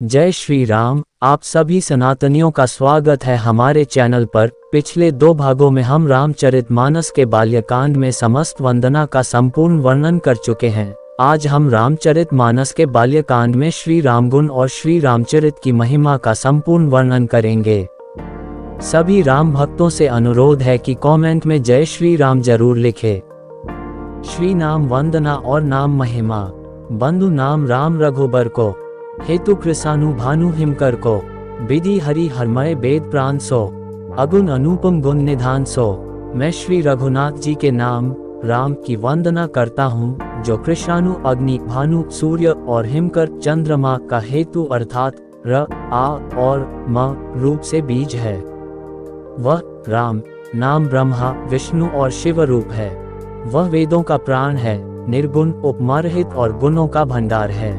जय श्री राम। आप सभी सनातनियों का स्वागत है हमारे चैनल पर। पिछले 2 भागों में हम रामचरितमानस के बाल्यकांड में समस्त वंदना का संपूर्ण वर्णन कर चुके हैं। आज हम रामचरितमानस के बाल्यकांड में श्री रामगुण और श्री रामचरित की महिमा का संपूर्ण वर्णन करेंगे। सभी राम भक्तों से अनुरोध है कि कमेंट में जय श्री राम जरूर लिखें। श्री नाम वंदना और नाम महिमा। बंधु नाम राम रघुबर को, हेतु कृसानु भानु हिमकर को, विधि हरि हरमय वेद प्राण सो, अगुण अनुपम गुण निधान सो। मैं श्री रघुनाथ जी के नाम राम की वंदना करता हूँ, जो कृष्णानु अग्नि भानु सूर्य और हिमकर चंद्रमा का हेतु अर्थात र आ और म रूप से बीज है। वह राम नाम ब्रह्मा विष्णु और शिव रूप है। वह वेदों का प्राण है, निर्गुण उपमारहित और गुणों का भंडार है।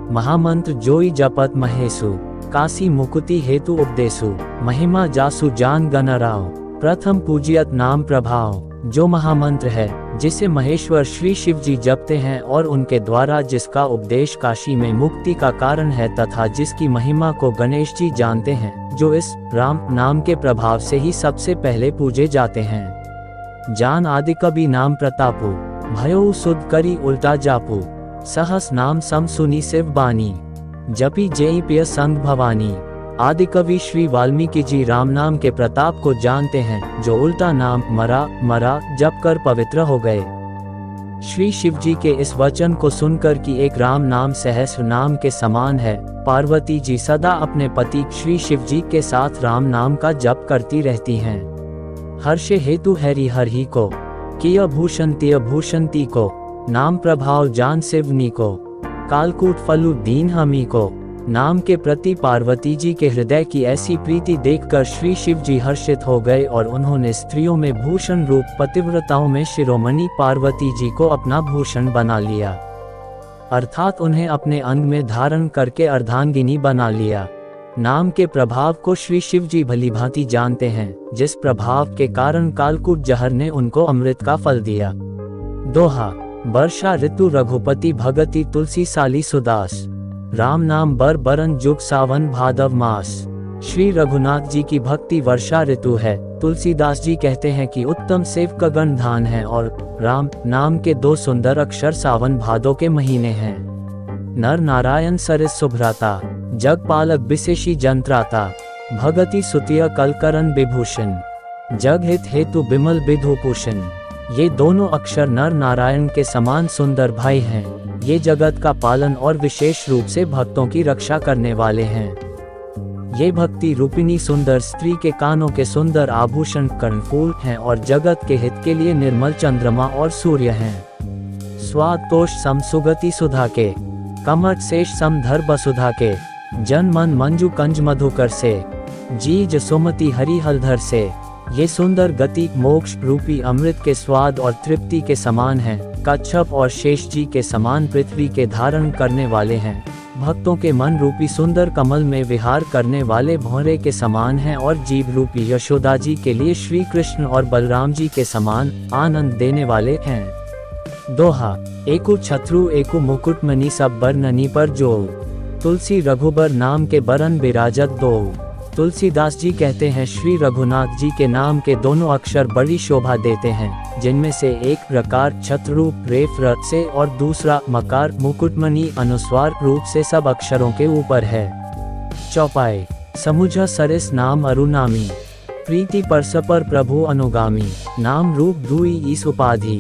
महामंत्र जोई जपत महेशु, काशी मुकुति हेतु उपदेशु, महिमा जासु जान गणराव, प्रथम पूजियत नाम प्रभाव। जो महामंत्र है जिसे महेश्वर श्री शिव जी जपते हैं और उनके द्वारा जिसका उपदेश काशी में मुक्ति का कारण है तथा जिसकी महिमा को गणेश जी जानते हैं, जो इस राम नाम के प्रभाव से ही सबसे पहले पूजे जाते हैं। जान आदि कवि नाम प्रतापु, भयो सुध करी उल्टा जापू, सहस नाम सम सुनी शिव बानी, जपी जय पिय संग भवानी। आदि कवि श्री वाल्मीकि जी राम नाम के प्रताप को जानते हैं, जो उल्टा नाम मरा जप कर पवित्र हो गए। श्री शिव जी के इस वचन को सुनकर कि एक राम नाम सहस्र नाम के समान है, पार्वती जी सदा अपने पति श्री शिव जी के साथ राम नाम का जप करती रहती हैं। हर्षे हेतु हरि हरि को, किय भूषंती को, नाम प्रभाव जान शिवनी को, कालकूट फलु दीन हमी को। नाम के प्रति पार्वती जी के हृदय की ऐसी प्रीति देखकर श्री शिव जी हर्षित हो गए और उन्होंने स्त्रियों में भूषण रूप पतिव्रताओं में शिरोमणि पार्वती जी को अपना भूषण बना लिया, अर्थात उन्हें अपने अंग में धारण करके अर्धांगिनी बना लिया। नाम के प्रभाव को श्री शिव जी भलीभांति जानते हैं, जिस प्रभाव के कारण कालकूट जहर ने उनको अमृत का फल दिया। दोहा। वर्षा ऋतु रघुपति भगति तुलसी साली सुदास, राम नाम बर बरन जुग सावन भादव मास। श्री रघुनाथ जी की भक्ति वर्षा ऋतु है। तुलसीदास जी कहते हैं कि उत्तम सेवकगण धान है और राम नाम के 2 सुंदर अक्षर सावन भादो के महीने हैं। नर नारायण सरिस सुभ्राता, जग पालक विशेषी जंत्राता, भगति सुतिय कलकरण विभूषण, जग हित हेतु बिमल विधुभूषण। ये दोनों अक्षर नर नारायण के समान सुंदर भाई हैं। ये जगत का पालन और विशेष रूप से भक्तों की रक्षा करने वाले हैं। ये भक्ति रूपिणी सुंदर स्त्री के कानों के सुंदर आभूषण कर्णफूल हैं और जगत के हित के लिए निर्मल चंद्रमा और सूर्य हैं। स्वाद तोष सम सुगति सुधा के, कमठ शेष सम धर बसुधा के, जन मन मंजू कंज मधुकर से, जीज सुमति हरि हलधर से। ये सुंदर गति मोक्ष रूपी अमृत के स्वाद और तृप्ति के समान हैं। कच्छप और शेष जी के समान पृथ्वी के धारण करने वाले हैं। भक्तों के मन रूपी सुंदर कमल में विहार करने वाले भौरे के समान हैं और जीव रूपी यशोदा जी के लिए श्री कृष्ण और बलराम जी के समान आनंद देने वाले हैं। दोहा। एकु छत्रु एकु मुकुट मणि सब बरननी पर जो, तुलसी रघुबर नाम के बरन विराजत दो। तुलसीदास जी कहते हैं श्री रघुनाथ जी के नाम के दोनों अक्षर बड़ी शोभा देते हैं, जिनमें से एक रकार छत्र रूप रेफ र से और दूसरा मकार मुकुटमणि अनुस्वार रूप से सब अक्षरों के ऊपर है। चौपाई। समुझ सरिस नाम अरुनामी, प्रीति परस्पर प्रभु अनुगामी, नाम रूप दुई ईस उपाधि,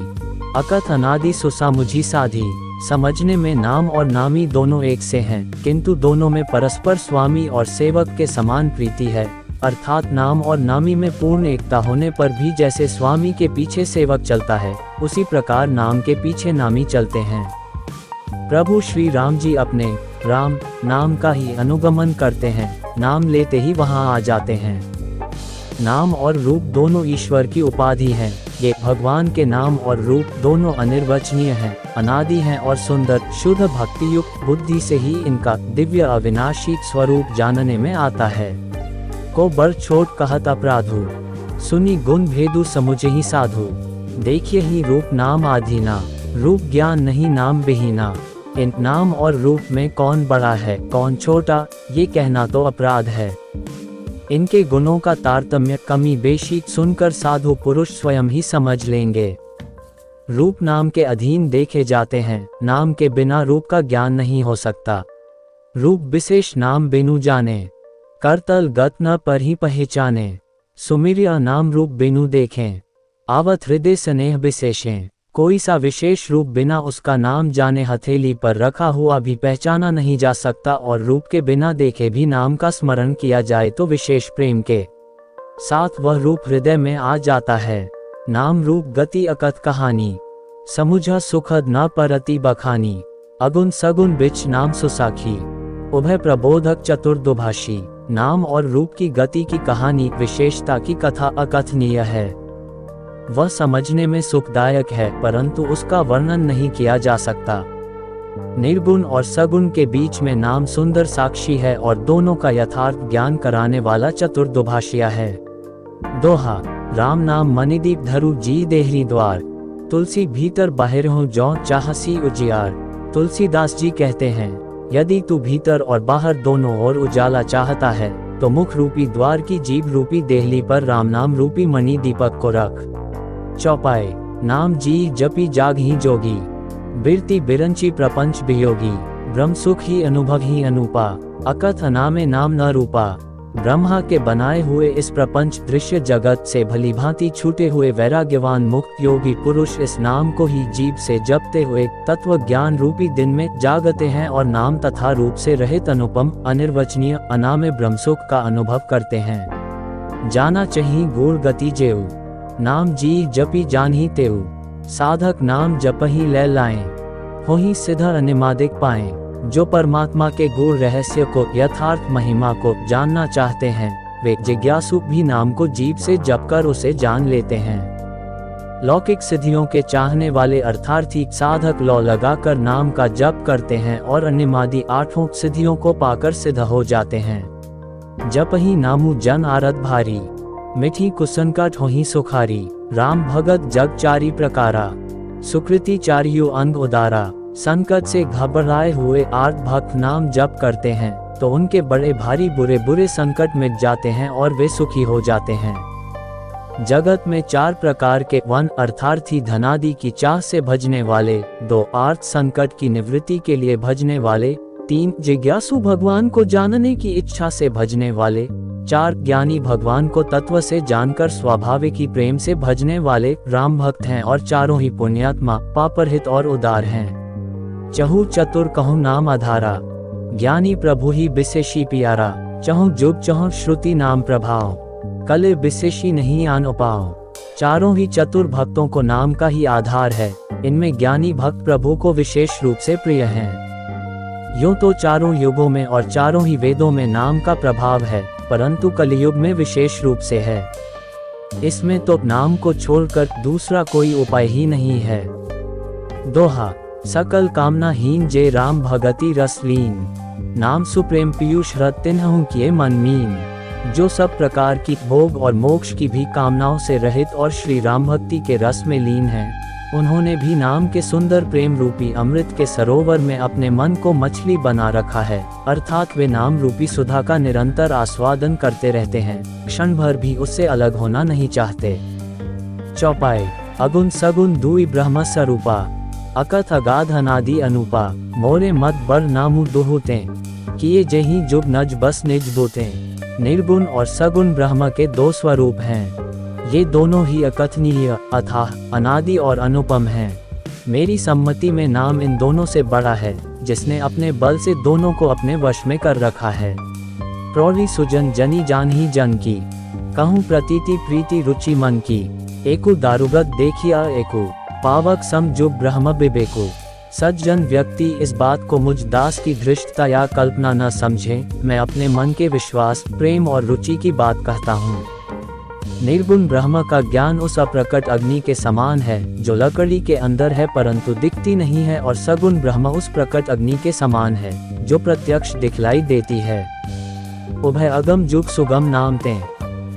अकथ अनादि सुसामुझी साधी। समझने में नाम और नामी दोनों एक से हैं, किंतु दोनों में परस्पर स्वामी और सेवक के समान प्रीति है, अर्थात नाम और नामी में पूर्ण एकता होने पर भी जैसे स्वामी के पीछे सेवक चलता है, उसी प्रकार नाम के पीछे नामी चलते हैं। प्रभु श्री राम जी अपने राम नाम का ही अनुगमन करते हैं, नाम लेते ही वहां आ जाते हैं। नाम और रूप दोनों ईश्वर की उपाधि हैं। ये भगवान के नाम और रूप दोनों अनिर्वचनीय हैं, अनादि हैं और सुंदर। शुद्ध भक्ति युक्त बुद्धि से ही इनका दिव्य अविनाशी स्वरूप जानने में आता है। को बड़ छोट कहत अपराधु, सुनी गुण भेदु समुझे ही साधु। देखिए ही रूप नाम आधीना, रूप ज्ञान नहीं नाम विहीना। इन नाम और रूप में कौन बड़ा है कौन छोटा, ये कहना तो अपराध है। इनके गुणों का तारतम्य कमी बेशी सुनकर साधु पुरुष स्वयं ही समझ लेंगे। रूप नाम के अधीन देखे जाते हैं, नाम के बिना रूप का ज्ञान नहीं हो सकता। रूप विशेष नाम बिनु जाने, करतल गत न पर ही पहचाने। सुमिरिया नाम रूप बिनु देखें, आवत हृदय स्नेह विशेषें। कोई सा विशेष रूप बिना उसका नाम जाने हथेली पर रखा हुआ भी पहचाना नहीं जा सकता, और रूप के बिना देखे भी नाम का स्मरण किया जाए तो विशेष प्रेम के साथ वह रूप हृदय में आ जाता है। नाम रूप गति अकथ कहानी, समुझा सुखद न परति बखानी। अगुन सगुन बिच नाम सुसाखी, उभय प्रबोधक चतुर्दुभाषी। नाम और रूप की गति की कहानी, विशेषता की कथा अकथनीय है। वह समझने में सुखदायक है, परंतु उसका वर्णन नहीं किया जा सकता। निर्गुण और सगुण के बीच में नाम सुंदर साक्षी है और दोनों का यथार्थ ज्ञान कराने वाला चतुर्दुभाषिया है। दोहा, राम नाम मणिदीप धरु जी देहरी द्वार, तुलसी भीतर बाहर हो जौ चाहसी उजियार। तुलसीदास जी कहते हैं, यदि तू भीतर और बाहर दोनों ओर उजाला चाहता है तो मुख रूपी द्वार की जीभ रूपी देहली पर राम नाम रूपी मणि दीपक को रख। चौपाई, नाम जी जपी जाग ही जोगी, बिरती बिरंची प्रपंच वियोगी। ब्रह्म सुख ही अनुभव ही अनुपा, अकथ अनामे नाम न रूपा। ब्रह्मा के बनाए हुए इस प्रपंच दृश्य जगत से भली भांति छूटे हुए वैराग्यवान मुक्त योगी पुरुष इस नाम को ही जीभ से जपते हुए तत्व ज्ञान रूपी दिन में जागते हैं और नाम तथा रूप से रहित अनुपम अनिर्वचनीय अनामे ब्रह्मसुख का अनुभव करते हैं। जाना चही गूढ़ गति जेऊ, नाम जी जपी जान ही तेऊ। साधक नाम जपहि ले लाएं, होहि सिद्ध अनिमादिक पाएं। जो परमात्मा के गूढ़ रहस्य को, यथार्थ महिमा को जानना चाहते हैं, वे जिज्ञासु भी नाम को जीभ से जपकर उसे जान लेते हैं। लौकिक सिद्धियों के चाहने वाले अर्थार्थी साधक लौ लगाकर नाम का जप करते हैं और अनिमादि आठों सिद्धियों को पाकर सिद्ध हो जाते हैं। जपहि नामु जन आरत भारी, मिठी कुसंकट होहि सुखारी। राम भगत जग चारि प्रकारा, सुकृति चारियो अंग उदारा। संकट से घबराए हुए आर्त भक्त नाम जप करते हैं तो उनके बड़े भारी बुरे बुरे संकट मिट जाते हैं और वे सुखी हो जाते हैं। जगत में चार प्रकार के, 1 अर्थार्थी धनादि की चाह से भजने वाले, 2 आर्त संकट की निवृत्ति के लिए भजने वाले, 3 जिज्ञासु भगवान को जानने की इच्छा से भजने वाले, 4 ज्ञानी भगवान को तत्व से जानकर स्वाभाविक ही प्रेम से भजने वाले राम भक्त हैं, और चारों ही पुण्यात्मा पापरहित और उदार हैं। चहु चतुर कहूँ नाम आधारा, ज्ञानी प्रभु ही विशेषी प्यारा। चहु जुग चहु श्रुति नाम प्रभाव, कले विशेषी नहीं आन उपाव। चारों ही चतुर भक्तों को नाम का ही आधार है। इनमें ज्ञानी भक्त प्रभु को विशेष रूप से प्रिय हैं। यूं तो चारों युगों में और चारों ही वेदों में नाम का प्रभाव है, परंतु कलियुग में विशेष रूप से है। इसमें तो नाम को छोड़कर दूसरा कोई उपाय ही नहीं है। दोहा, सकल कामना हीन जे राम भगति रस लीन, नाम सुप्रेम पीयूष रत तिन्हु किए मन मीन। जो सब प्रकार की भोग और मोक्ष की भी कामनाओं से रहित और श्री राम भक्ति के रस में लीन हैं, उन्होंने भी नाम के सुंदर प्रेम रूपी अमृत के सरोवर में अपने मन को मछली बना रखा है, अर्थात वे नाम रूपी सुधा का निरंतर आस्वादन करते रहते हैं, क्षण भर भी उससे अलग होना नहीं चाहते। चौपाई, अगुन सगुन दुई ब्रह्म स्वरूपा, अकथ अगाध अनादि अनुपा। मोरे मत बर नामु दोहते, किए जेहि जुग नज बस निज बोते। निर्गुण और सगुण ब्रह्म के 2 स्वरूप हैं। ये दोनों ही अकथनीय, अथाह, अनादि और अनुपम हैं। मेरी सम्मति में नाम इन दोनों से बड़ा है, जिसने अपने बल से दोनों को अपने वश में कर रखा है। प्रौढ़ी सुजन जनी जान ही जन की, कहूँ प्रतीति प्रीति रुचि मन की। एकु दारुगत देखिया एकु, पावक सम जुग ब्रह्म विवेको। सज्जन व्यक्ति इस बात को मुझ दास की धृष्टता या कल्पना न समझे, मैं अपने मन के विश्वास, प्रेम और रुचि की बात कहता हूँ। निर्गुण ब्रह्म का ज्ञान उस अप्रकट अग्नि के समान है जो लकड़ी के अंदर है परंतु दिखती नहीं है, और सगुण ब्रह्म उस प्रकट अग्नि के समान है जो प्रत्यक्ष दिखलाई देती है। उभय अगम जुग सुगम नाम ते,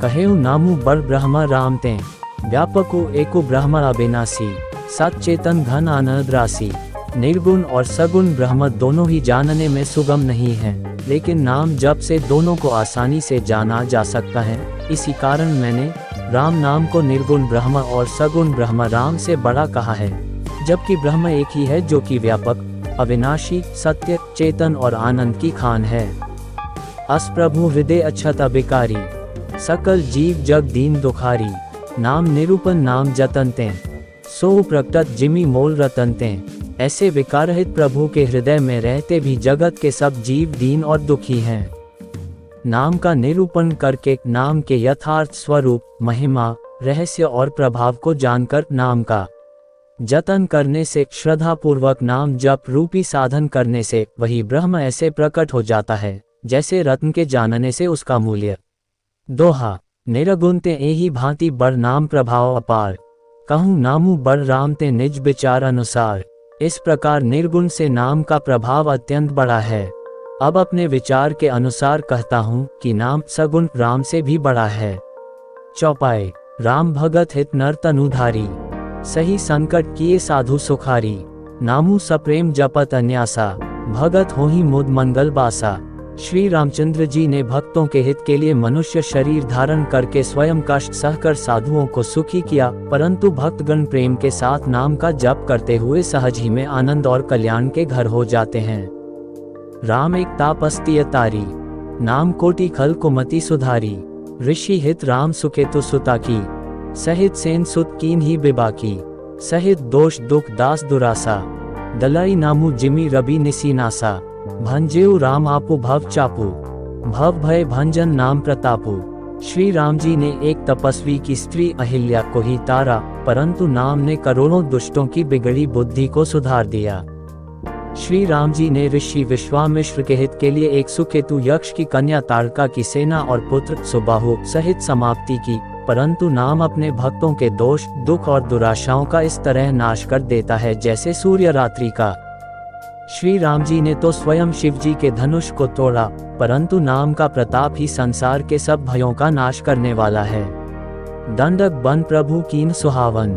कहेउ नामु बड़ ब्रह्म राम ते। व्यापको एको ब्रह्म अविनाशी, सत चेतन घन आनंद राशि। निर्गुण और सगुण ब्रह्म दोनों ही जानने में सुगम नहीं हैं, लेकिन नाम जप से दोनों को आसानी से जाना जा सकता है। इसी कारण मैंने राम नाम को निर्गुण ब्रह्म और सगुण ब्रह्म राम से बड़ा कहा है, जबकि ब्रह्म एक ही है जो कि व्यापक, अविनाशी, सत्य, चेतन और आनंद की खान है। अस प्रभु हृदय अक्षत अभिकारी, सकल जीव जग दीन दुखारी। नाम निरूपण नाम जतनते, सो प्रकटत जिमि मोल रतनते। ऐसे विकारहित प्रभु के हृदय में रहते भी जगत के सब जीव दीन और दुखी हैं। नाम का निरूपण करके नाम के यथार्थ स्वरूप, महिमा, रहस्य और प्रभाव को जानकर नाम का जतन करने से, श्रद्धा पूर्वक नाम जप रूपी साधन करने से वही ब्रह्म ऐसे प्रकट हो जाता है जैसे रत्न के जानने से उसका मूल्य। दोहा, निरगुण ते एही भांति बड़ नाम प्रभाव अपार, कहूँ नामू बड़ राम ते निज विचार अनुसार। इस प्रकार निर्गुण से नाम का प्रभाव अत्यंत बड़ा है। अब अपने विचार के अनुसार कहता हूँ कि नाम सगुण राम से भी बड़ा है। चौपाई, राम भगत हित नर तनुधारी, सही संकट किए साधु सुखारी। नामू सप्रेम जपत अन्यासा, भगत होहि मुद मंगल बासा। श्री रामचंद्र जी ने भक्तों के हित के लिए मनुष्य शरीर धारण करके स्वयं कष्ट सहकर साधुओं को सुखी किया, परंतु भक्तगण प्रेम के साथ नाम का जप करते हुए सहज ही में आनंद और कल्याण के घर हो जाते हैं। राम एक तापस्तीय तारी, नाम कोटि खल कुमति सुधारी। ऋषि हित राम सुकेतु सुता की, सहित सेन सुत कीन ही बिबाकी। सहित दोष दुख दास दुरासा, दलाई नामू जिमि रवि निसीनासा। भंजेउ राम आपु भव चापू, भव भय भंजन नाम प्रतापू। श्री राम जी ने एक तपस्वी की स्त्री अहिल्या को ही तारा, परंतु नाम ने करोड़ों दुष्टों की बिगड़ी बुद्धि को सुधार दिया। श्री राम जी ने ऋषि विश्वामित्र के हित के लिए एक सुकेतु यक्ष की कन्या ताड़का की सेना और पुत्र सुबाहु सहित समाप्ति की, परंतु नाम अपने भक्तों के दोष, दुख और दुराशाओं का इस तरह नाश कर देता है जैसे सूर्य रात्रि का। श्री राम जी ने तो स्वयं शिव जी के धनुष को तोड़ा, परंतु नाम का प्रताप ही संसार के सब भयों का नाश करने वाला है। दंडक बन प्रभु कीन सुहावन,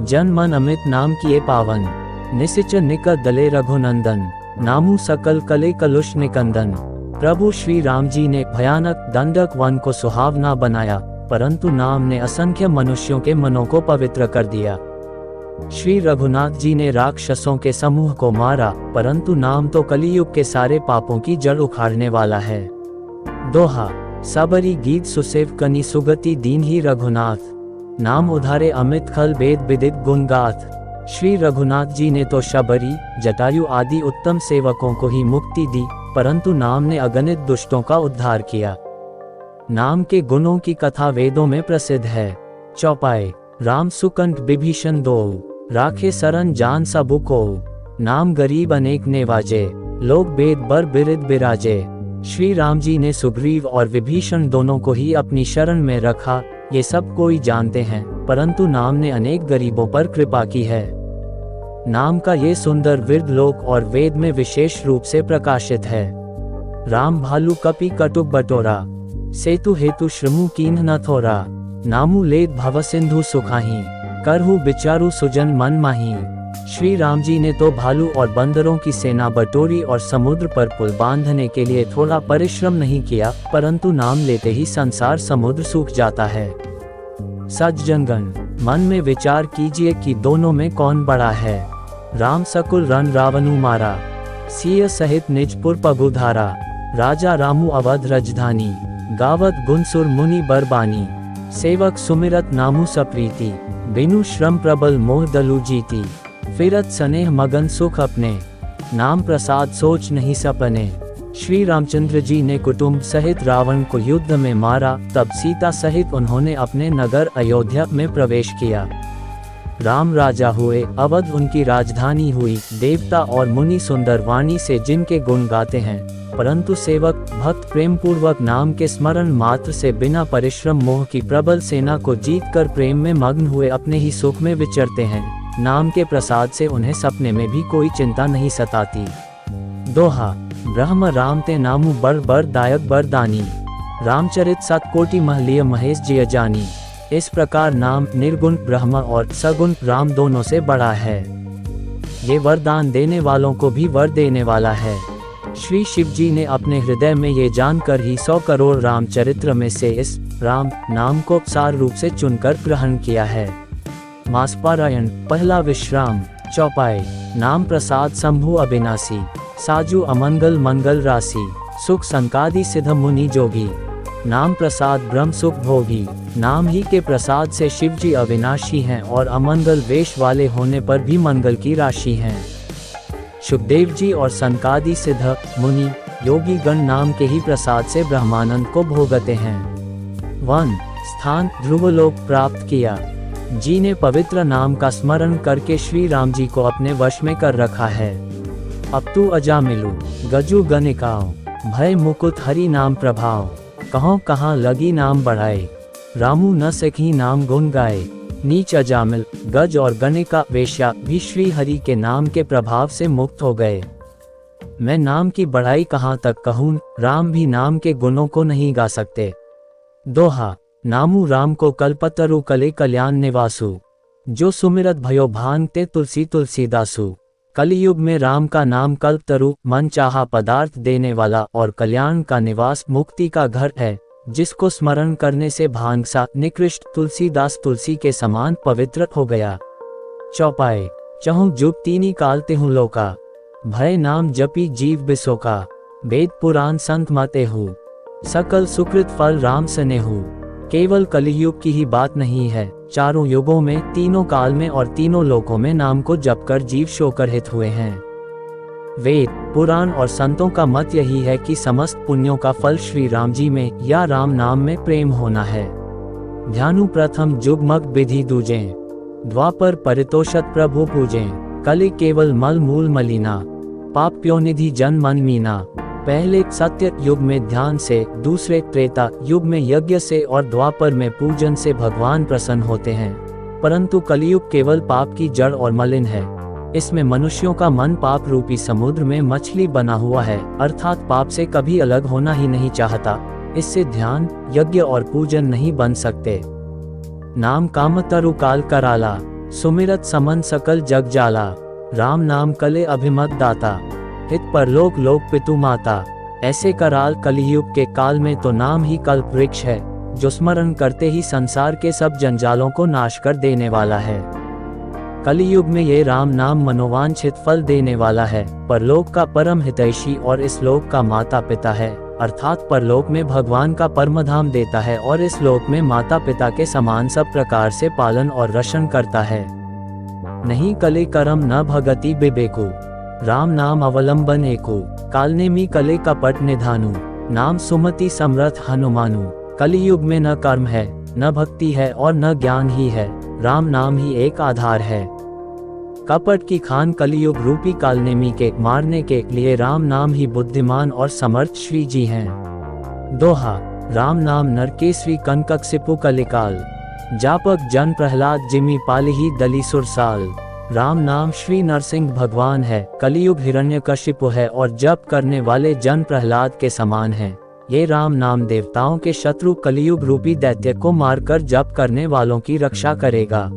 जन मन अमित नाम किए पावन। निसिच निकट दले रघुनंदन, नामू सकल कले कलुष निकंदन। प्रभु श्री राम जी ने भयानक दंडक वन को सुहावना बनाया, परंतु नाम ने असंख्य मनुष्यों के मनों को पवित्र कर दिया। श्री रघुनाथ जी ने राक्षसों के समूह को मारा, परंतु नाम तो कलियुग के सारे पापों की जड़ उखाड़ने वाला है। दोहा, सबरी गीत सुसेव कनि सुगति दीन ही रघुनाथ। नाम उधारे अमित खल वेद विदित गुण गाथ। श्री रघुनाथ जी ने तो शबरी, जटायु आदि उत्तम सेवकों को ही मुक्ति दी, परंतु नाम ने अगणित दुष्टों का उद्धार किया। नाम के गुणों की कथा वेदों में प्रसिद्ध है। चौपाई, राम सुकंठ विभीषण दो, राखे सरन जान सबु को। नाम गरीब अनेक नेवाजे, लोग वेद बर बिरिद बिराजे। श्री राम जी ने सुग्रीव और विभीषण दोनों को ही अपनी शरण में रखा, ये सब कोई जानते हैं, परंतु नाम ने अनेक गरीबों पर कृपा की है। नाम का ये सुंदर विरध लोक और वेद में विशेष रूप से प्रकाशित है। राम भालू कपि कटुक बटोरा, सेतु हेतु श्रमु कीन्ह न थोरा। नामू लेत भव सिंधु सुखाही, करहु विचारु सुजन मन माही। श्री राम जी ने तो भालू और बंदरों की सेना बटोरी और समुद्र पर पुल बांधने के लिए थोड़ा परिश्रम नहीं किया, परंतु नाम लेते ही संसार समुद्र सूख जाता है। सज्जनगण, मन में विचार कीजिए कि दोनों में कौन बड़ा है। राम सकुल रन रावणु मारा, सिय सहित निजपुर पगुधारा। राजा रामू अवध रजधानी, गावत गुणसुर मुनि बरबानी। सेवक सुमिरत नामू सप्रीति, बिनु श्रम प्रबल मोह दलु जीती। फिरत स्नेह मगन सुख अपने, नाम प्रसाद सोच नहीं सपने। श्री रामचंद्र जी ने कुटुंब सहित रावण को युद्ध में मारा, तब सीता सहित उन्होंने अपने नगर अयोध्या में प्रवेश किया। राम राजा हुए, अवध उनकी राजधानी हुई। देवता और मुनि सुंदर वाणी से जिनके गुण गाते हैं, परंतु सेवक भक्त प्रेम पूर्वक नाम के स्मरण मात्र से बिना परिश्रम मोह की प्रबल सेना को जीतकर प्रेम में मग्न हुए अपने ही सुख में विचरते हैं। नाम के प्रसाद से उन्हें सपने में भी कोई चिंता नहीं सताती। दोहा, ब्रह्म राम ते नामू बड़ बड़ दायक बरदानी। रामचरित 7 कोटि महलिय महेश जिय जानी। इस प्रकार नाम निर्गुण ब्रह्म और सगुण राम दोनों से बड़ा है। ये वरदान देने वालों को भी वर देने वाला है। श्री शिव जी ने अपने हृदय में ये जानकर ही 100 करोड़ रामचरित्र में से इस राम नाम को सार रूप से चुनकर ग्रहण किया है। मासपारायण पहला विश्राम। चौपाई। नाम प्रसाद शंभु अविनाशी, साजु अमंगल मंगल राशि, सुख संकादि सिद्ध मुनि जोगी। नाम प्रसाद ब्रह्म सुख भोगी। नाम ही के प्रसाद से शिव जी अविनाशी हैं और अमंगल वेश वाले होने पर भी मंगल की राशि हैं। सुखदेव जी और संकादि सिद्ध मुनि योगी गण नाम के ही प्रसाद से ब्रह्मानंद को भोगते हैं। 1 स्थान ध्रुवलोक प्राप्त किया। जी ने पवित्र नाम का स्मरण करके श्री राम जी को अपने वश में कर रखा है। अब तू अजामिलु गजु गनिकाओ, भय मुकुट हरि नाम प्रभाव। कहों कहाँ लगी नाम बढ़ाए, रामू न सखी नाम गुण गाए। नीच अजामिल गज और गणिका वेश्या भी श्री हरि के नाम के प्रभाव से मुक्त हो गए। मैं नाम की बढ़ाई कहाँ तक कहूँ, राम भी नाम के गुणों को नहीं गा सकते। दोहा। नामू राम को कल्पतरु कले कल्याण निवासु, जो सुमिरत भयो भांगते तुलसी तुलसीदासु। कलियुग में राम का नाम कल्पतरु मन चाहा पदार्थ देने वाला और कल्याण का निवास मुक्ति का घर है, जिसको स्मरण करने से भांगसा निकृष्ट तुलसीदास तुलसी के समान पवित्र हो गया। चौपाए। चहु जुग तीनी काल तेहु लोका, भय नाम जपी जीव बिसोका। वेद पुराण संत मतेहु, सकल सुकृत फल राम सनेहु। केवल कलियुग की ही बात नहीं है, चारों युगों में, तीनों काल में और तीनों लोकों में नाम को जपकर जीव शोकर हित हुए हैं। वेद पुराण और संतों का मत यही है कि समस्त पुण्यों का फल श्री राम जी में या राम नाम में प्रेम होना है। ध्यानु प्रथम जुगमग विधि दूजे, द्वापर परितोषत प्रभु पूजे। कलि केवल मल मूल मलिना, पाप प्योनिधि जन मन मीना। पहले सत्य युग में ध्यान से, दूसरे त्रेता युग में यज्ञ से और द्वापर में पूजन से भगवान प्रसन्न होते हैं। परंतु कलियुग केवल पाप की जड़ और मलिन है। इसमें मनुष्यों का मन पाप रूपी समुद्र में मछली बना हुआ है, अर्थात पाप से कभी अलग होना ही नहीं चाहता। इससे ध्यान, यज्ञ और पूजन नहीं बन सकते। नाम कामतरु काल कराला, सुमिरत समन सकल जग जाला। राम नाम कले अभिमत दाता, हित परलोक लोक पितु माता। ऐसे कराल कलियुग के काल में तो नाम ही कल्प वृक्ष है, जो स्मरण करते ही संसार के सब जंजालों को नाश कर देने वाला है। कलियुग में ये राम नाम मनोवांछित फल देने वाला है, परलोक का परम हितैषी और इस लोक का माता पिता है, अर्थात परलोक में भगवान का परमधाम देता है और इस लोक में माता पिता के समान सब प्रकार से पालन और रक्षण करता है। नहीं कले करम न भगति बिबेकु, राम नाम अवलंबन एको। कालनेमी कले कपट निधानु, नाम सुमति समरथ हनुमानु। कलियुग में न कर्म है, न भक्ति है और न ज्ञान ही है, राम नाम ही एक आधार है। कपट की खान कलियुग रूपी कालनेमी के मारने के लिए राम नाम ही बुद्धिमान और समर्थ श्री जी हैं। दोहा। राम नाम नरकेसरी कनकसिपु कलिकाल, जापक जन प्रहलाद जिमी पालिही दली सुरसाल। राम नाम श्री नरसिंह भगवान है, कलियुग हिरण्यकशिपु है और जप करने वाले जन प्रहलाद के समान है। ये राम नाम देवताओं के शत्रु कलियुग रूपी दैत्य को मारकर जप करने वालों की रक्षा करेगा।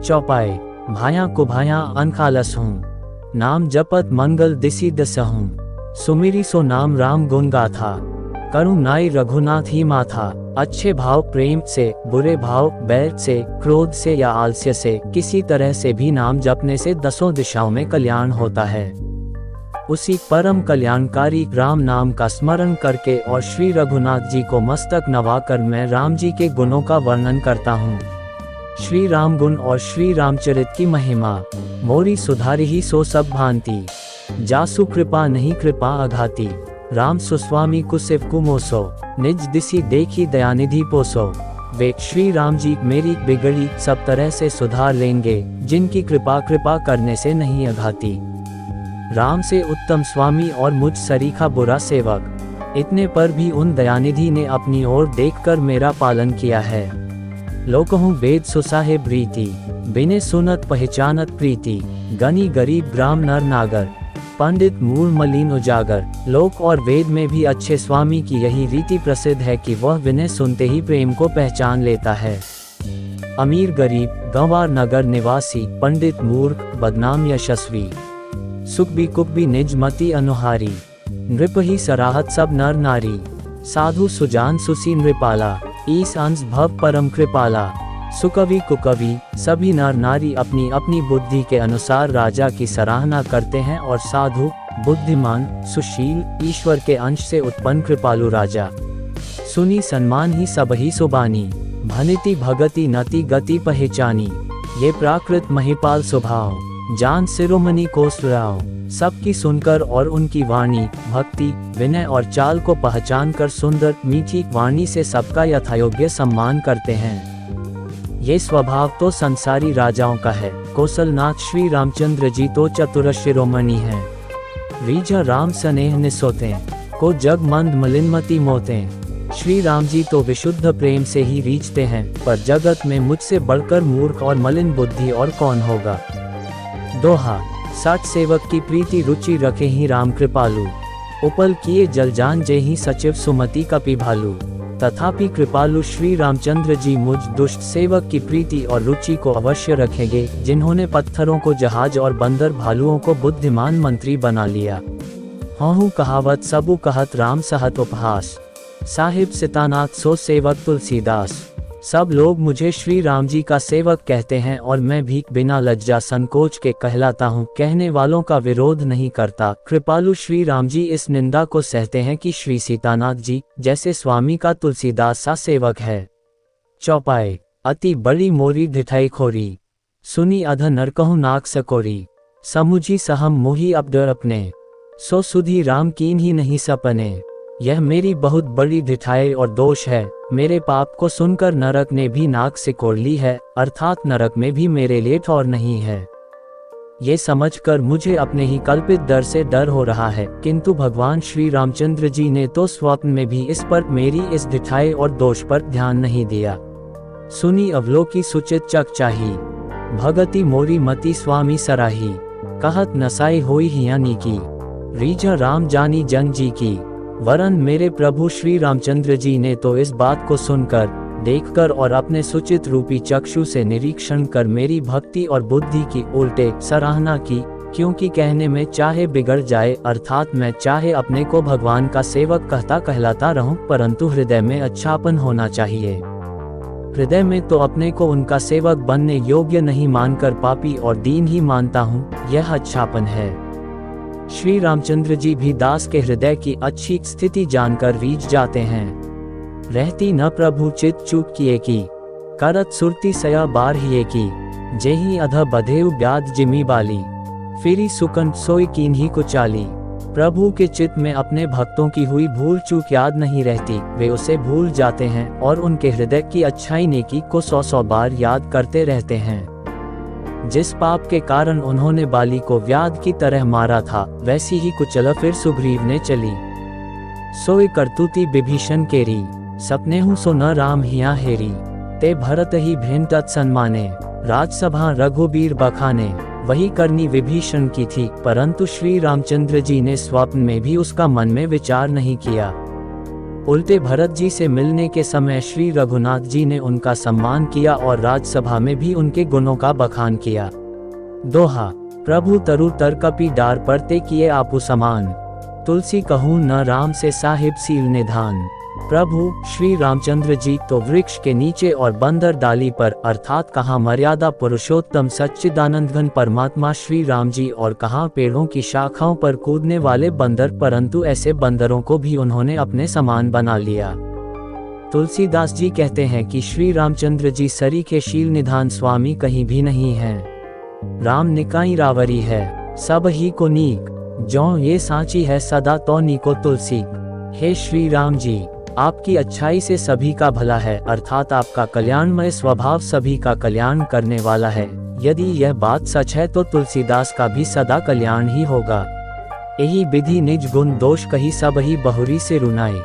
चौपाए। भाया कुभाया अनखालस हूँ, नाम जपत मंगल दिसी दस हूँ। सुमिरी सो नाम राम गुण गाथा, करुण नाई रघुनाथ ही माथा। अच्छे भाव प्रेम से, बुरे भाव बैर से, क्रोध से या आलस्य से, किसी तरह से भी नाम जपने से दसों दिशाओं में कल्याण होता है। उसी परम कल्याणकारी राम नाम का स्मरण करके और श्री रघुनाथ जी को मस्तक नवाकर मैं राम जी के गुणों का वर्णन करता हूँ। श्री राम गुण और श्री रामचरित की महिमा। मोरी सुधारी ही सो सब भांति, जासु कृपा नहीं कृपा अघाती। राम सुस्वामी कुसिव कुमोसो, निज दिसी देखी दयानिधि पोसो। वे श्री राम जी मेरी बिगड़ी सब तरह से सुधार लेंगे, जिनकी कृपा करने से नहीं अघाती। राम से उत्तम स्वामी और मुझ सरीखा बुरा सेवक, इतने पर भी उन दयानिधि ने अपनी ओर देखकर मेरा पालन किया है। लोकहु वेद सुसाहेब रीति, बिने सुनत पहचानत प्रीति। गनी गरीब ग्राम नर नागर, पंडित मूल मलिन उजागर। लोक और वेद में भी अच्छे स्वामी की यही रीति प्रसिद्ध है कि वह विनय सुनते ही प्रेम को पहचान लेता है। अमीर गरीब, गंवार नगर निवासी, पंडित मूर्ख, बदनाम यशस्वी, सुखबी कुकबी निज मति अनुहारी, नृप ही सराहत सब नर नारी, साधु सुजान सुसी नृपाला, ईस अंश भव परम कृपाला, सुकवि कुकवि, सभी नर नारी अपनी अपनी बुद्धि के अनुसार राजा की सराहना करते हैं और साधु, बुद्धिमान, सुशील, ईश्वर के अंश से उत्पन्न कृपालु राजा। सुनी सन्मान ही सब ही सुबानी, भनिति भगति नति गति पहचानी, ये प्राकृत महिपाल स्वभाव, जान शिरोमणि को सुराव। सबकी सुनकर और उनकी वाणी, भक्ति, विनय और चाल को पहचान कर सुंदर मीठी वाणी से सबका यथायोग्य सम्मान करते हैं। ये स्वभाव तो संसारी राजाओं का है। कौशलनाथ श्री रामचंद्र जी तो चतुर शिरोमणि हैं। रीझा राम स्नेह निसोते, को जग मंद मलिनमति मोते। श्री राम जी तो विशुद्ध प्रेम से ही रीझते हैं, पर जगत में मुझसे बढ़कर मूर्ख और मलिन बुद्धि और कौन होगा। दोहा, सठ सेवक की प्रीति रुचि रखे ही राम कृपालु, उपल किए जलजान जे ही सचिव सुमति कपि भालू। तथापि कृपालु श्री रामचंद्र जी मुझ दुष्ट सेवक की प्रीति और रुचि को अवश्य रखेंगे, जिन्होंने पत्थरों को जहाज और बंदर भालुओं को बुद्धिमान मंत्री बना लिया। हूँ कहावत सबु कहत राम सहत उपहास, साहिब सितानाथ सो सेवक तुलसीदास। सब लोग मुझे श्री राम जी का सेवक कहते हैं और मैं भी बिना लज्जा संकोच के कहलाता हूँ। कहने वालों का विरोध नहीं करता। कृपालु श्री राम जी इस निंदा को सहते हैं कि श्री सीतानाथ जी जैसे स्वामी का तुलसीदास सा सेवक है। चौपाए, अति बड़ी मोरी ढिठाई खोरी, सुनी अध नरकहु नाक सकोरी। समुझी सहम मोही अब डर अपने, सो सुधी राम कीन ही नहीं सपने। यह मेरी बहुत बड़ी ढिठाई और दोष है। मेरे पाप को सुनकर नरक ने भी नाक सिकोड़ ली है, अर्थात नरक में भी मेरे लिए ठौर नहीं है। ये समझकर मुझे अपने ही कल्पित डर से डर हो रहा है, किंतु भगवान श्री रामचंद्र जी ने तो स्वप्न में भी इस पर मेरी इस ढिठाई और दोष पर ध्यान नहीं दिया। सुनी अवलोकी सुचित चक चाही, भगति मोरी मति स्वामी सराही। कहत नसाई होई हियानी की, रीझा राम जानी जन जी की। वरन मेरे प्रभु श्री रामचंद्र जी ने तो इस बात को सुनकर, देखकर और अपने सुचित रूपी चक्षु से निरीक्षण कर मेरी भक्ति और बुद्धि की उल्टे सराहना की, क्योंकि कहने में चाहे बिगड़ जाए, अर्थात मैं चाहे अपने को भगवान का सेवक कहता कहलाता रहूं, परंतु हृदय में अच्छापन होना चाहिए। हृदय में तो अपने को उनका सेवक बनने योग्य नहीं मानकर पापी और दीन ही मानता हूँ, यह अच्छापन है। श्री रामचंद्र जी भी दास के हृदय की अच्छी स्थिति जानकर रीझ जाते हैं। रहती न प्रभु चित चूक किए की, करत सुरती सया बार हिए की। जेही अध बधेउ ब्याद जिमी बाली, फिरी सुकन सोई कीन ही कुचाली। प्रभु के चित्त में अपने भक्तों की हुई भूल चूक याद नहीं रहती, वे उसे भूल जाते हैं और उनके हृदय की अच्छाई नेकी को 100 बार याद करते रहते हैं। जिस पाप के कारण उन्होंने बाली को व्याध की तरह मारा था, वैसी ही कुचल फिर सुग्रीव ने चली। सोई करतूती विभीषण केरी, सपने हूँ सो न राम हिया हेरी। ते भरत ही भेन तत्सन्माने, राजसभा रघुबीर बखाने। वही करनी विभीषण की थी, परंतु श्री रामचंद्र जी ने स्वप्न में भी उसका मन में विचार नहीं किया। उल्टे भरत जी से मिलने के समय श्री रघुनाथ जी ने उनका सम्मान किया और राजसभा में भी उनके गुणों का बखान किया। दोहा, प्रभु तरु तर कपि डार पर ते किए आपु समान। तुलसी कहूँ न राम से साहिब सील निधान। प्रभु श्री रामचंद्र जी तो वृक्ष के नीचे और बंदर डाली पर, अर्थात कहाँ मर्यादा पुरुषोत्तम सच्चिदानंद घन परमात्मा श्री राम जी और कहाँ पेड़ों की शाखाओं पर कूदने वाले बंदर, परंतु ऐसे बंदरों को भी उन्होंने अपने समान बना लिया। तुलसीदास जी कहते हैं कि श्री रामचंद्र जी सरी के शील निधान स्वामी कहीं भी नहीं है। राम निकाई रावरी है, सब ही को नीक। जो ये सांची है सदा तो नीको तुलसी। हे श्री राम जी, आपकी अच्छाई से सभी का भला है, अर्थात आपका कल्याणमय स्वभाव सभी का कल्याण करने वाला है। यदि यह बात सच है तो तुलसीदास का भी सदा कल्याण ही होगा। यही विधि निज गुण दोष कही सब ही बहुरी से रुनाए।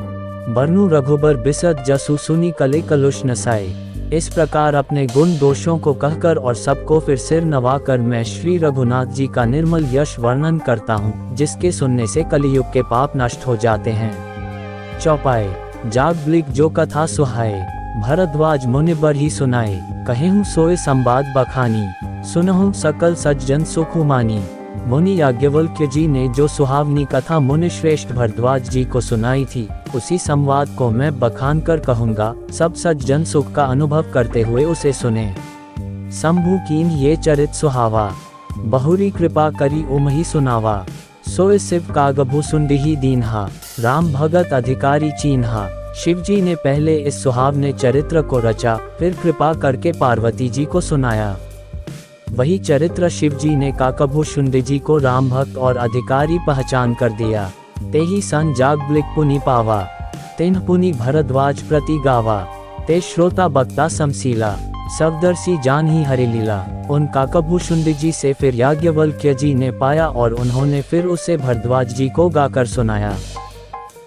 बरनु रघुबर बिसत जसु सुनी कले कलुष नसाए। इस प्रकार अपने गुण दोषों को कहकर और सबको फिर सिर नवाकर मैं श्री रघुनाथ जी का निर्मल यश वर्णन करता हूँ, जिसके सुनने से कलियुग के पाप नष्ट हो जाते हैं। चौपाए, जाग ब्लिक जो कथा सुहाए, भरद्वाज मुनि बर ही सुनाए। कहेहूँ सोए संवाद बखानी, सुनहूँ सकल सज्जन सुख मानी। मुनि याज्ञवल्क्य जी ने जो सुहावनी कथा मुनि श्रेष्ठ भरद्वाज जी को सुनाई थी, उसी संवाद को मैं बखान कर कहूँगा, सब सज्जन सुख का अनुभव करते हुए उसे सुने। शंभु कीन ये चरित सुहावा, बहुरी कृपा करी उमही सुनावा। सोए शिव कागभु सुंडिही दीन्हा, राम भगत अधिकारी चीन्हा। शिवजी ने पहले इस सुहावने चरित्र को रचा, फिर कृपा करके पार्वती जी को सुनाया। वही चरित्र शिवजी ने काकभु शुंडी जी को राम भक्त और अधिकारी पहचान कर दिया। तेहि सन जागब्लिक पुनि पावा, तिन्ह पुनि भरद्वाज प्रति गावा। ते श्रोता बक्ता समसीला, सबदर्शी जान ही हरि लीला। उन काकभु शुंडी जी से फिर याज्ञवल्क्य जी ने पाया और उन्होंने फिर उसे भरद्वाज जी को गाकर सुनाया।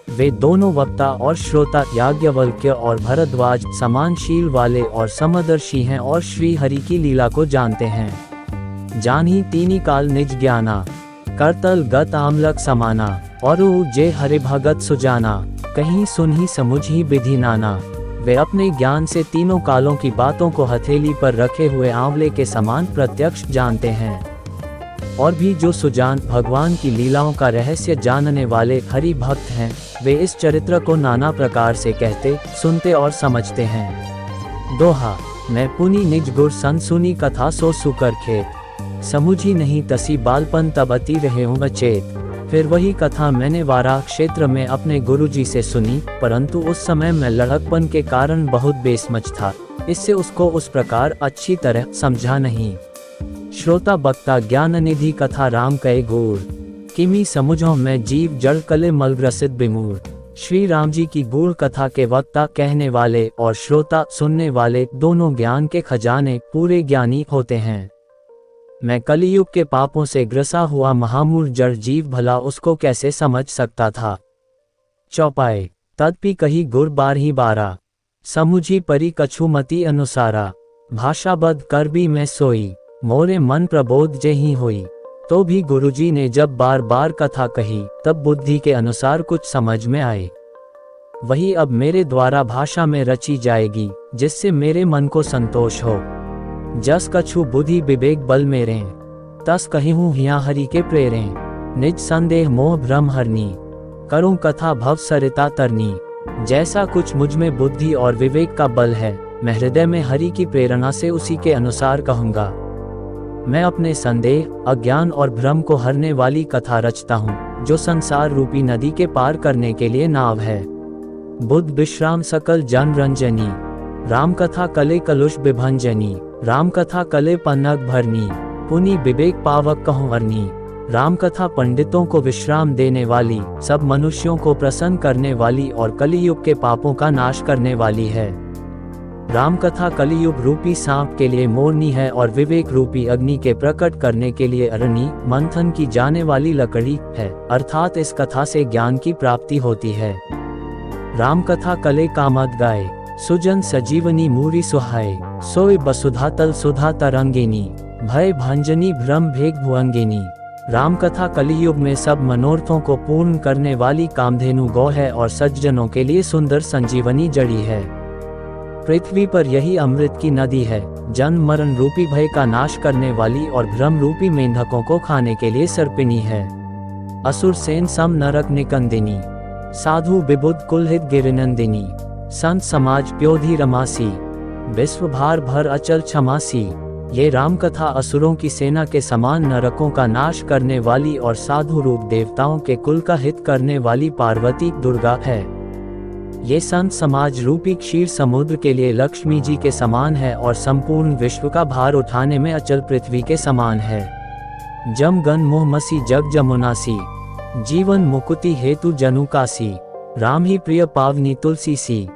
वे दोनों वक्ता और श्रोता याज्ञवल्क्य और भरद्वाज समानशील वाले और समदर्शी हैं और श्री हरि की लीला को जानते हैं। जानी तीनी काल निज ज्ञाना, करतल गत आमलक समाना। और जे हरि भगत सुजाना, कहीं सुनही समुझही विधि नाना। वे अपने ज्ञान से तीनों कालों की बातों को हथेली पर रखे हुए आंवले के समान प्रत्यक्ष जानते हैं। और भी जो सुजान भगवान की लीलाओं का रहस्य जानने वाले हरि भक्त हैं, वे इस चरित्र को नाना प्रकार से कहते, सुनते और समझते हैं। दोहा, मैं पुनि निज गुर सन सुनी कथा सो सुकर खेत। समुझी नहीं तसी बालपन तब अति रहे हूँ अचेत। फिर वही कथा मैंने वाराह क्षेत्र में अपने गुरुजी से सुनी, परंतु उस समय मैं लड़कपन के कारण बहुत बेसमझ था, इससे उसको उस प्रकार अच्छी तरह समझा नहीं। श्रोता बक्ता ज्ञान निधि कथा राम कहे गूढ़, किमी समुझो मैं जीव जड़ कले मलग्रसित बिमूढ़। श्री राम जी की गूढ़ कथा के वक्ता कहने वाले और श्रोता सुनने वाले दोनों ज्ञान के खजाने पूरे ज्ञानी होते हैं। मैं कलियुग के पापों से ग्रसा हुआ महामूढ़ जड़ जीव भला उसको कैसे समझ सकता था। चौपाए, तदपि कही गुर बारही बारा, समुझी परी कछु मति अनुसारा। भाषाबद्ध कर भी मैं सोई, मोरे मन प्रबोध जेहि होई। तो भी गुरुजी ने जब बार बार कथा कही, तब बुद्धि के अनुसार कुछ समझ में आए। वही अब मेरे द्वारा भाषा में रची जाएगी, जिससे मेरे मन को संतोष हो। जस कछु बुद्धि विवेक बल मेरे, तस कहिहूँ हिया हरि के प्रेरे। निज संदेह मोह भ्रम हरनी, करूँ कथा भव सरिता तरनी। जैसा कुछ मुझ में बुद्धि और विवेक का बल है, मैं हृदय में हरि की प्रेरणा से उसी के अनुसार कहूँगा। मैं अपने संदेह, अज्ञान और भ्रम को हरने वाली कथा रचता हूँ, जो संसार रूपी नदी के पार करने के लिए नाव है। बुद्ध विश्राम सकल जन रंजनी, राम कथा कले कलुष विभंजनी। राम कथा कले पन्नग भरनी, पुनि विवेक पावक कहूँ अरनी। राम कथा पंडितों को विश्राम देने वाली, सब मनुष्यों को प्रसन्न करने वाली और कलियुग के पापों का नाश करने वाली है। राम कथा कलियुग रूपी सांप के लिए मोरनी है और विवेक रूपी अग्नि के प्रकट करने के लिए अरणी मंथन की जाने वाली लकड़ी है, अर्थात इस कथा से ज्ञान की प्राप्ति होती है। राम कथा कले कामद गाए, सुजन सजीवनी मूरी सुहाए। सोए बसुधा तल सुधा तरंगिनी, भय भंजनी भ्रम भेग भुअंगिनी। राम कथा कलियुग में सब मनोरथों को पूर्ण करने वाली कामधेनु गौ है और सज्जनों के लिए सुंदर संजीवनी जड़ी है। पृथ्वी पर यही अमृत की नदी है, जन्म मरण रूपी भय का नाश करने वाली और भ्रम रूपी मेंढकों को खाने के लिए सर्पिणी है। असुर सेन सम नरक निकंदिनी, साधु विबुद्ध कुलहित गिरिनंदिनी। संत समाज प्योधि रमासी, विश्व भार भर अचल क्षमासी। ये राम कथा असुरों की सेना के समान नरकों का नाश करने वाली और साधु रूप देवताओं के कुल का हित करने वाली पार्वती दुर्गा है। ये संत समाज रूपी क्षीर समुद्र के लिए लक्ष्मी जी के समान है और संपूर्ण विश्व का भार उठाने में अचल पृथ्वी के समान है। जम गन मोहमसी जग जमुनासी, जीवन मुकुति हेतु जनुकासी। राम ही प्रिय पावनी तुलसी सी,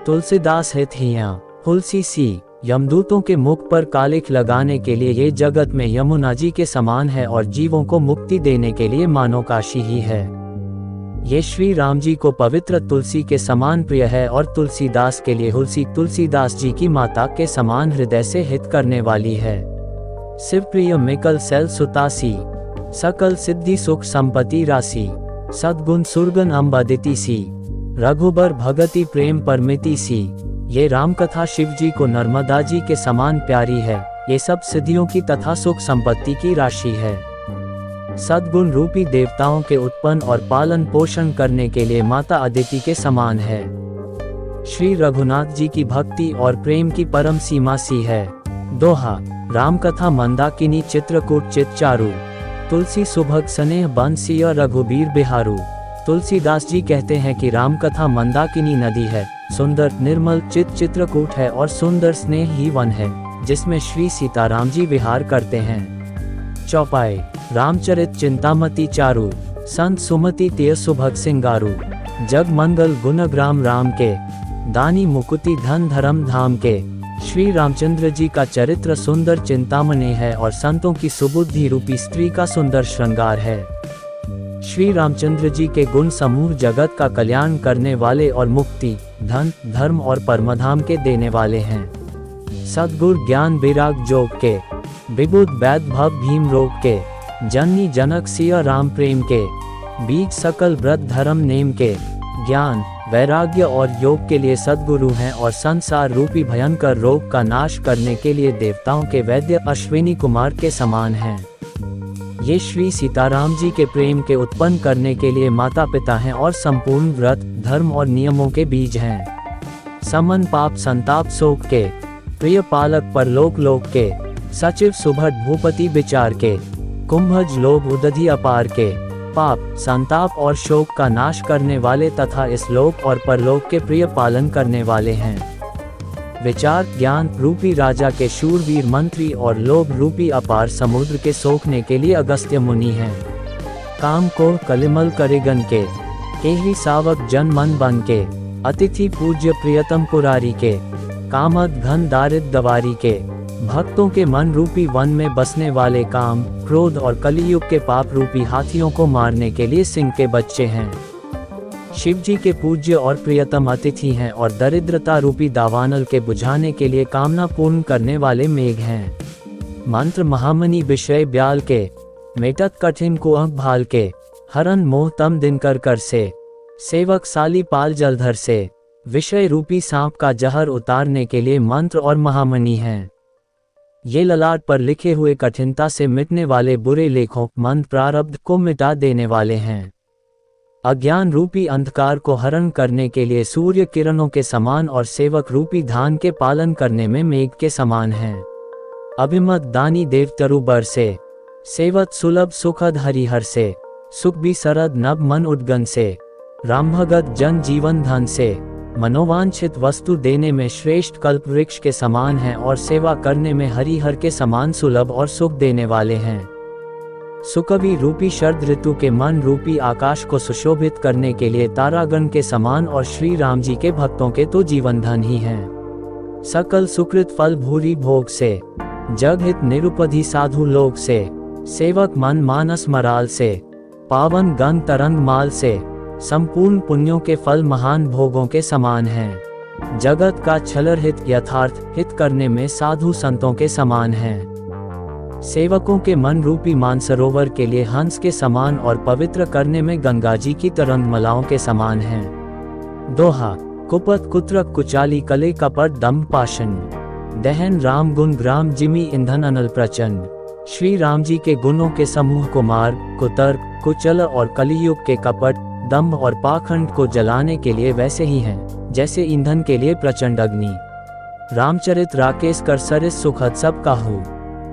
तुलसीदास हित हिया हुलसी सी। यमदूतों के मुख पर कालिख लगाने के लिए ये जगत में यमुना जी के समान है और जीवों को मुक्ति देने के लिए मानो काशी ही है। ये श्री राम जी को पवित्र तुलसी के समान प्रिय है और तुलसीदास के लिए हुलसी तुलसीदास जी की माता के समान हृदय से हित करने वाली है। शिव प्रिय मिकल सैल सुतासी, सकल सिद्धि सुख संपत्ति राशि। सद्गुण सुरगन अम्बादिति सी, रघुबर भगति प्रेम परमिति सी। ये रामकथा शिव जी को नर्मदा जी के समान प्यारी है। ये सब सिद्धियों की तथा सुख संपत्ति की राशि है। सद्गुण रूपी देवताओं के उत्पन्न और पालन पोषण करने के लिए माता अदिति के समान है। श्री रघुनाथ जी की भक्ति और प्रेम की परम सीमा सी है। दोहा। रामकथा मंदाकिनी चित्रकूट चित चारु, तुलसी सुभग स्नेह बंसिया रघुबीर बिहारू। तुलसीदास जी कहते हैं कि रामकथा मंदाकिनी नदी है, सुंदर निर्मल चित्रकूट है और सुंदर स्नेह ही वन है, जिसमें श्री सीताराम जी विहार करते हैं। चौपाई। रामचरित चिंतामती चारु, संत सुमति तिय सुभग सिंगारू। जग मंगल गुण ग्राम राम के, दानी मुकुति धन धर्म धाम के। श्री रामचंद्र जी का चरित्र सुंदर चिंतामणि है और संतों की सुबुद्धि रूपी स्त्री का सुंदर श्रृंगार है। श्री रामचंद्र जी के गुण समूह जगत का कल्याण करने वाले और मुक्ति, धन, धर्म और परमधाम के देने वाले हैं। सद्गुर ज्ञान विराग जोग के, विबुध वैद भव भीम रोग के। जननी जनक सिया राम प्रेम के, बीज सकल व्रत धर्म नेम के। ज्ञान, वैराग्य और योग के लिए सद्गुरु हैं और संसार रूपी भयंकर रोग का नाश करने के लिए देवताओं के वैद्य अश्विनी कुमार के समान हैं। ये श्री सीताराम जी के प्रेम के उत्पन्न करने के लिए माता पिता हैं और संपूर्ण व्रत, धर्म और नियमों के बीज हैं। समन पाप संताप शोक के, प्रिय पालक परलोक लोक के। सचिव सुभट भूपति विचार के, कुंभज लोभ उदधि अपार के। पाप, संताप और शोक का नाश करने वाले तथा इस लोक और परलोक के प्रिय पालन करने वाले हैं। विचार, ज्ञान रूपी राजा के शूरवीर मंत्री और लोभ रूपी अपार समुद्र के सोखने के लिए अगस्त्य मुनि हैं। काम को कलिमल करेगन के, केहरी सावक जन मन बन के। अतिथि पूज्य प्रियतम पुरारी के, कामद घन दारिद दवारी के। भक्तों के मन रूपी वन में बसने वाले काम, क्रोध और कलियुग के पाप रूपी हाथियों को मारने के लिए सिंह के बच्चे हैं। शिव जी के पूज्य और प्रियतम अतिथि हैं और दरिद्रता रूपी दावानल के बुझाने के लिए कामना पूर्ण करने वाले मेघ हैं। मंत्र महामणि विषय ब्याल के, मेटत कठिन को अंक भाल के। हरन मोह तम दिनकर कर से, सेवक साली पाल जलधर से। विषय रूपी सांप का जहर उतारने के लिए मंत्र और महामणि हैं। ये ललाट पर लिखे हुए कठिनता से मिटने वाले बुरे लेखों, मंत्र प्रारब्ध को मिटा देने वाले हैं। अज्ञान रूपी अंधकार को हरण करने के लिए सूर्य किरणों के समान और सेवक रूपी धान के पालन करने में मेघ के समान हैं। अभिमत दानी देवतरु बर से, सेवत सुलभ सुखद हरिहर से। सुख भी सरद नभ मन उद्गन से, रामभगत जन जीवन धन से। मनोवांछित वस्तु देने में श्रेष्ठ कल्प वृक्ष के समान हैं और सेवा करने में हरिहर के समान सुलभ और सुख देने वाले हैं। सुकवि रूपी शरद ऋतु के मन रूपी आकाश को सुशोभित करने के लिए तारागण के समान और श्री राम जी के भक्तों के तो जीवन धन ही हैं। सकल सुकृत फल भूरी भोग से, जग हित निरुपधि साधु लोग से। सेवक मन मानस मराल से, पावन गंग तरंग माल से। संपूर्ण पुण्यों के फल महान भोगों के समान हैं। जगत का छलर हित यथार्थ हित करने में साधु संतों के समान हैं। सेवकों के मन रूपी मानसरोवर के लिए हंस के समान और पवित्र करने में गंगा जी की तरंगमालाओं के समान हैं। दोहा। कुपत कुत्रक कुचाली कले कपट दम्भ पाषण, दहन राम गुण ग्राम जिमी ईंधन अनल प्रचंड। श्री राम जी के गुणों के समूह को मार्ग, कुतर्क, कुचल और कलियुग के कपट, दम्भ और पाखंड को जलाने के लिए वैसे ही हैं, जैसे ईंधन के लिए प्रचंड अग्नि। रामचरित राकेश कर सरिस सुखद सब काहू,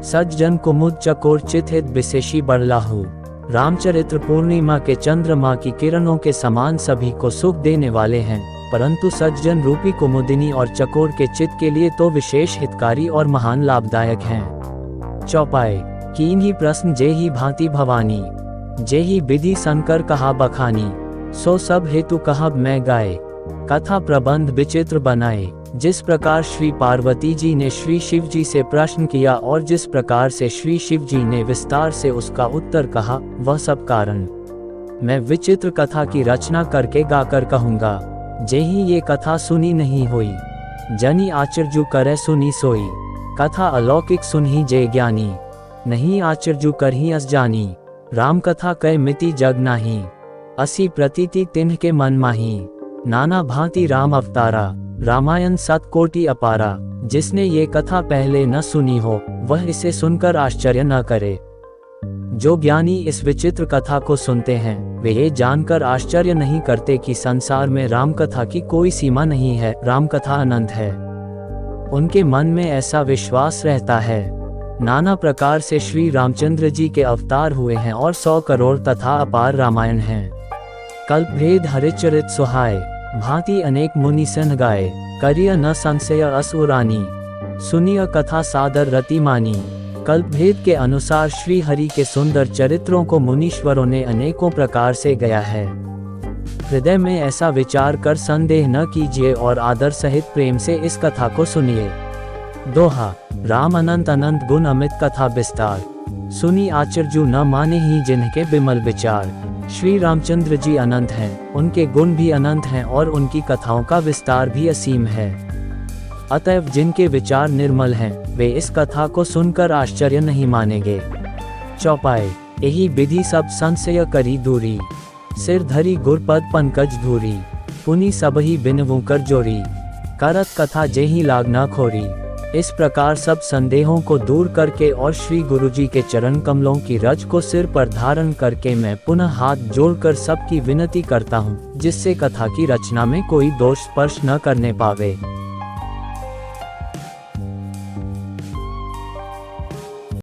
सज्जन कुमुद चकोर चित हित विशेषी बड़लाहू। रामचरित्र पूर्णिमा के चंद्रमा की किरणों के समान सभी को सुख देने वाले हैं, परंतु सज्जन रूपी कुमुदिनी और चकोर के चित्त के लिए तो विशेष हितकारी और महान लाभदायक हैं। चौपाई। कीन ही प्रश्न जे ही भांति भवानी, जे ही विधि संकर कहा बखानी। सो सब हेतु कहब मैं गाए, कथा प्रबंध विचित्र बनाए। जिस प्रकार श्री पार्वती जी ने श्री शिव जी से प्रश्न किया और जिस प्रकार से श्री शिव जी ने विस्तार से उसका उत्तर कहा, वह सब कारण मैं विचित्र कथा की रचना करके गाकर कहूँगा। जेही ये कथा सुनी नहीं होई, जनी आचर्यु करे सुनी सोई। कथा अलौकिक सुनही जे ज्ञानी, नहीं आचर्यु करही अस जानी। राम कथा कै मिति जग नाही, असी प्रतीति तिन्ह के मन माही। नाना भांति राम अवतारा, रामायण सतकोटि अपारा। जिसने ये कथा पहले न सुनी हो वह इसे सुनकर आश्चर्य न करे। जो ज्ञानी इस विचित्र कथा को सुनते हैं वे ये जानकर आश्चर्य नहीं करते कि संसार में राम कथा की कोई सीमा नहीं है, राम कथा अनंत है। उनके मन में ऐसा विश्वास रहता है। नाना प्रकार से श्री रामचंद्र जी के अवतार हुए हैं और 100 करोड़ तथा अपार रामायण हैं। कल्पभेद हरिचरित सुहाय, भांति अनेक मुनि सन गाए, करिय न संशय असुरानी, सुनिय कथा सादर रति मानी। कल्पभेद के अनुसार श्री हरि के सुंदर चरित्रों को मुनीश्वरों ने अनेकों प्रकार से गाया है। हृदय में ऐसा विचार कर संदेह न कीजिए और आदर सहित प्रेम से इस कथा को सुनिए। दोहा, राम अनंत अनंत गुण अमित कथा विस्तार, सुनी आचर्यु न माने ही जिनके बिमल विचार। श्री रामचंद्र जी अनंत हैं, उनके गुण भी अनंत हैं और उनकी कथाओं का विस्तार भी असीम है। अतएव जिनके विचार निर्मल हैं वे इस कथा को सुनकर आश्चर्य नहीं मानेंगे। चौपाई, यही विधि सब संशय करी दूरी, सिर धरी गुरपद पंकज धूरी, पुनि सबही बिनवू कर जोरी, करत कथा जेहि लाग न खोरी। इस प्रकार सब संदेहों को दूर करके और श्री गुरुजी के चरण कमलों की रज को सिर पर धारण करके मैं पुनः हाथ जोड़कर सबकी विनती करता हूँ जिससे कथा की रचना में कोई दोष स्पर्श न करने पावे।